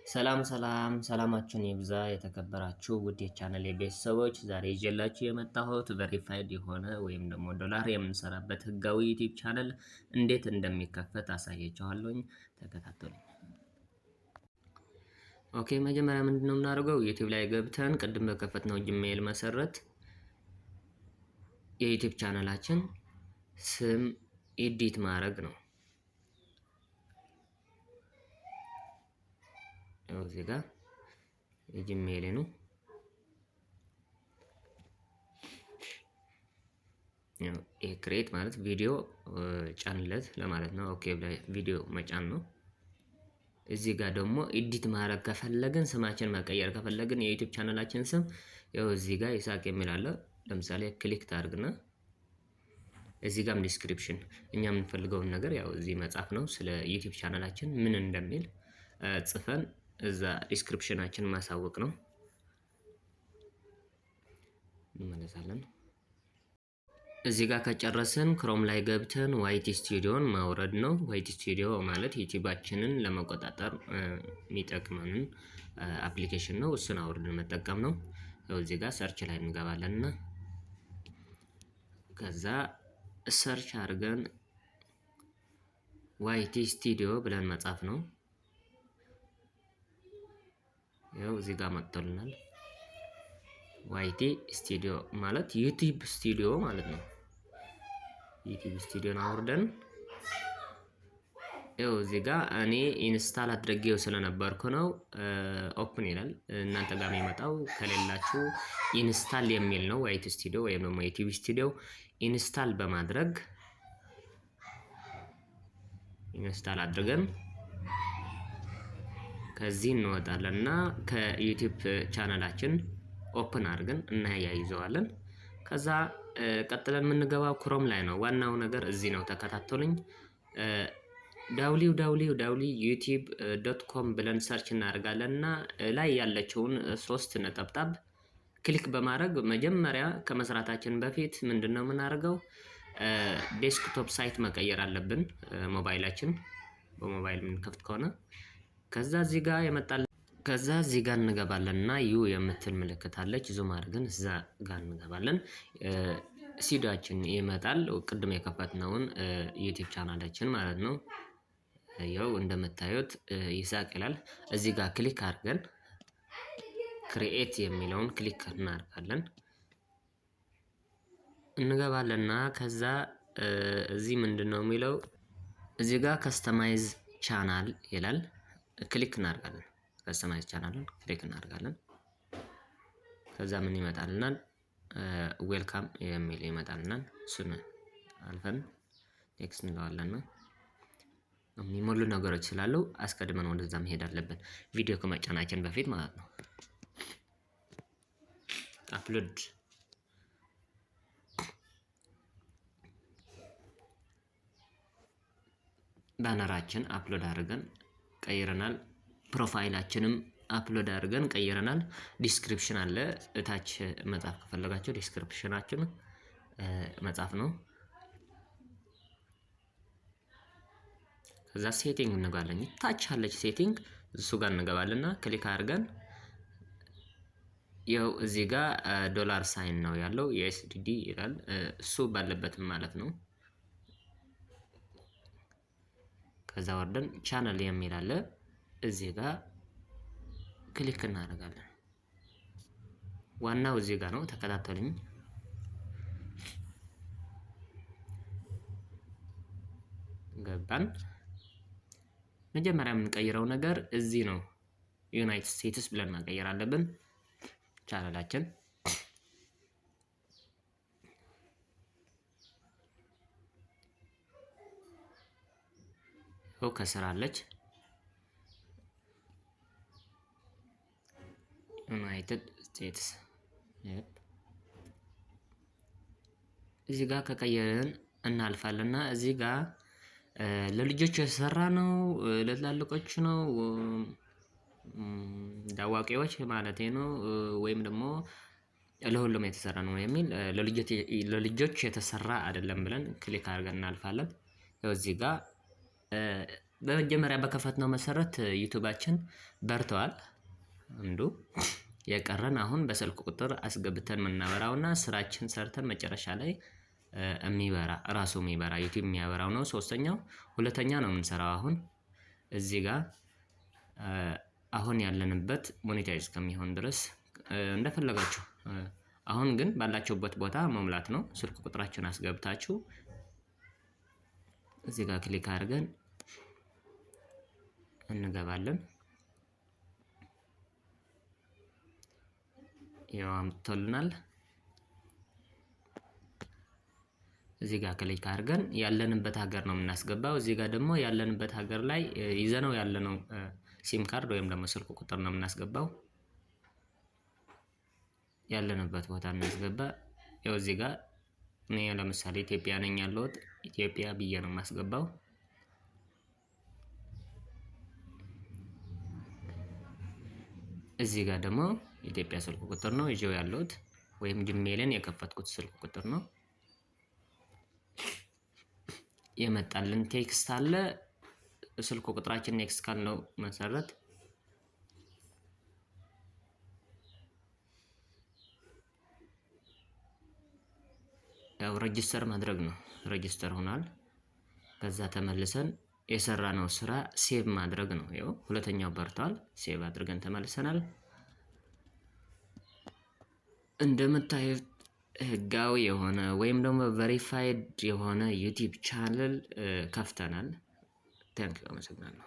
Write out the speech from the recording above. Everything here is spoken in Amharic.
ሰላም ሰላማችሁን ይብዛ የተከበራችሁ ውድ የቻናል ቤተሰቦች፣ ዛሬ ይዤላችሁ የመጣሁት ቬሪፋይድ የሆነ ወይም ደግሞ ዶላር የምንሰራበት ህጋዊ ዩቲዩብ ቻናል እንዴት እንደሚከፈት አሳያችኋለሁኝ። ተከታተሉኝ። ኦኬ፣ መጀመሪያ ምንድነው የምናደርገው? ዩቲዩብ ላይ ገብተን ቅድም በከፈትነው ጂሜል መሰረት የዩቲዩብ ቻናላችን ስም ኤዲት ማድረግ ነው። እዚህ ጋር የጂሜል ነው። ክሬት ማለት ቪዲዮ ጫንለት ለማለት ነው። ኦኬ ብለ ቪዲዮ መጫን ነው። እዚህ ጋር ደግሞ ኤዲት ማድረግ ከፈለግን ስማችን መቀየር ከፈለግን የዩቲዩብ ቻናላችን ስም ያው እዚህ ጋር ይሳቅ የሚል አለ። ለምሳሌ ክሊክ ታርግና እዚህ ጋርም ዲስክሪፕሽን እኛ የምንፈልገውን ነገር ያው እዚህ መጻፍ ነው። ስለ ዩቲዩብ ቻናላችን ምን እንደሚል ጽፈን እዛ ዲስክሪፕሽናችን ማሳወቅ ነው። እንመለሳለን። እዚህ ጋር ከጨረስን ክሮም ላይ ገብተን ዋይቲ ስቱዲዮን ማውረድ ነው። ዋይቲ ስቱዲዮ ማለት ዩቲዩባችንን ለመቆጣጠር የሚጠቅመን አፕሊኬሽን ነው። እሱን አውርደን መጠቀም ነው። እዚህ ጋር ሰርች ላይ እንገባለንና ከዛ ሰርች አድርገን ዋይቲ ስቱዲዮ ብለን መጻፍ ነው። ያው እዚህ ጋር መጥቶልናል። ዋይቲ ስቱዲዮ ማለት ዩቲዩብ ስቱዲዮ ማለት ነው። ዩቲዩብ ስቱዲዮን አውርደን ያው እዚህ ጋር እኔ ኢንስታል አድርጌው ስለነበርኩ ነው ኦፕን ይላል። እናንተ ጋር የሚመጣው ከሌላችሁ ኢንስታል የሚል ነው። ዋይቲ ስቱዲዮ ወይም ደግሞ ዩቲዩብ ስቱዲዮ ኢንስታል በማድረግ ኢንስታል አድርገን ከዚህ እንወጣለንና ከዩቲዩብ ቻናላችን ኦፕን አድርገን እናያይዘዋለን። ከዛ ቀጥለን የምንገባው ክሮም ላይ ነው። ዋናው ነገር እዚህ ነው። ተከታተሉኝ። www.youtube.com ብለን ሰርች እናደርጋለንና ላይ ያለችውን 3 ነጠብጣብ ክሊክ በማድረግ መጀመሪያ ከመስራታችን በፊት ምንድነው የምናደርገው? ዴስክቶፕ ሳይት መቀየር አለብን። ሞባይላችን በሞባይል የምንከፍት ከሆነ ከዛ እዚህ ጋር ይመጣል። ከዛ እዚህ ጋር እንገባለንና ዩ የምትል ምልክት አለች። ዙም አድርገን እዛ ጋር እንገባለን። ስቱዲዮአችን ይመጣል። ቅድም የከፈትነውን ዩቲዩብ ቻናላችን ማለት ነው። ያው እንደምታዩት ይሳቅ ይላል። እዚህ ጋር ክሊክ አድርገን ክሪኤት የሚለውን ክሊክ እናደርጋለን። እንገባለንና ከዛ እዚህ ምንድነው የሚለው? እዚህ ጋር ከስተማይዝ ቻናል ይላል። ክሊክ እናደርጋለን። ከስተማይዝ ቻናልን ክሊክ እናደርጋለን። ከዛ ምን ይመጣልናል? ዌልካም የሚል ይመጣልናል። እሱን አልፈን ኔክስት እንለዋለን። የሚሞሉ ነገሮች ስላሉ አስቀድመን ወደዛ መሄድ አለብን፣ ቪዲዮ ከመጫናችን በፊት ማለት ነው። አፕሎድ ባነራችን አፕሎድ አድርገን ቀይረናል። ፕሮፋይላችንም አፕሎድ አድርገን ቀይረናል። ዲስክሪፕሽን አለ እታች መጻፍ ከፈለጋችሁ ዲስክሪፕሽናችን መጻፍ ነው። ከዛ ሴቲንግ እንገባለን። ታች አለች ሴቲንግ፣ እሱ ጋር እንገባለንና ክሊክ አድርገን ያው እዚህ ጋር ዶላር ሳይን ነው ያለው USDT ይላል። እሱ ባለበትም ማለት ነው። ከዛ ወርደን ቻናል የሚል አለ። እዚህ ጋር ክሊክ እናደርጋለን። ዋናው እዚህ ጋር ነው። ተከታተሉኝ። ገባን። መጀመሪያ የምንቀይረው ነገር እዚህ ነው። ዩናይትድ ስቴትስ ብለን መቀየር አለብን ቻናላችን። ከስር አለች ዩናይትድ ስቴትስ። እዚህ ጋር ከቀየርን እናልፋለንና እዚህ ጋር ለልጆች የተሰራ ነው፣ ለትላልቆች ነው፣ ዳዋቂዎች ማለት ነው፣ ወይም ደግሞ ለሁሉም የተሰራ ነው የሚል ለልጆች የተሰራ አይደለም ብለን ክሊክ አድርገን እናልፋለን። ያው እዚህ ጋር በመጀመሪያ በከፈትነው መሰረት ዩቲዩባችን በርተዋል። አንዱ የቀረን አሁን በስልክ ቁጥር አስገብተን የምናበራውና ስራችን ሰርተን መጨረሻ ላይ የሚበራ ራሱ የሚበራ ዩቲዩብ የሚያበራው ነው። ሁለተኛ ነው የምንሰራው አሁን እዚህ ጋር አሁን ያለንበት ሞኔታይዝ ከሚሆን ድረስ እንደፈለጋችሁ። አሁን ግን ባላችሁበት ቦታ መሙላት ነው። ስልክ ቁጥራችን አስገብታችሁ እዚህ ጋር ክሊክ አድርገን እንገባለን። ያው አምጥቶልናል። እዚህ ጋር ክሊክ አድርገን ያለንበት ሀገር ነው የምናስገባው። እዚህ ጋር ደግሞ ያለንበት ሀገር ላይ ይዘነው ያለነው ሲም ካርድ ወይም ደግሞ ስልክ ቁጥር ነው የምናስገባው። ያለንበት ቦታ እናስገባ። ያው እዚህ ጋር እኔ ለምሳሌ ኢትዮጵያ ነኝ ያለሁት ኢትዮጵያ ብዬ ነው የማስገባው። እዚህ ጋር ደግሞ ኢትዮጵያ ስልክ ቁጥር ነው ይዤው ያለሁት ወይም ጂሜልን የከፈትኩት ስልክ ቁጥር ነው። የመጣልን ቴክስት አለ። ስልክ ቁጥራችን ኔክስት ካልነው መሰረት ያው ሬጂስተር ማድረግ ነው። ሬጂስተር ሆኗል። ከዛ ተመልሰን የሰራነው ስራ ሴቭ ማድረግ ነው። ያው ሁለተኛው በርቷል። ሴቭ አድርገን ተመልሰናል። እንደምታዩት ህጋዊ የሆነ ወይም ደግሞ ቬሪፋይድ የሆነ ዩቲዩብ ቻናል ከፍተናል። ታንክ ዩ አመሰግናለሁ።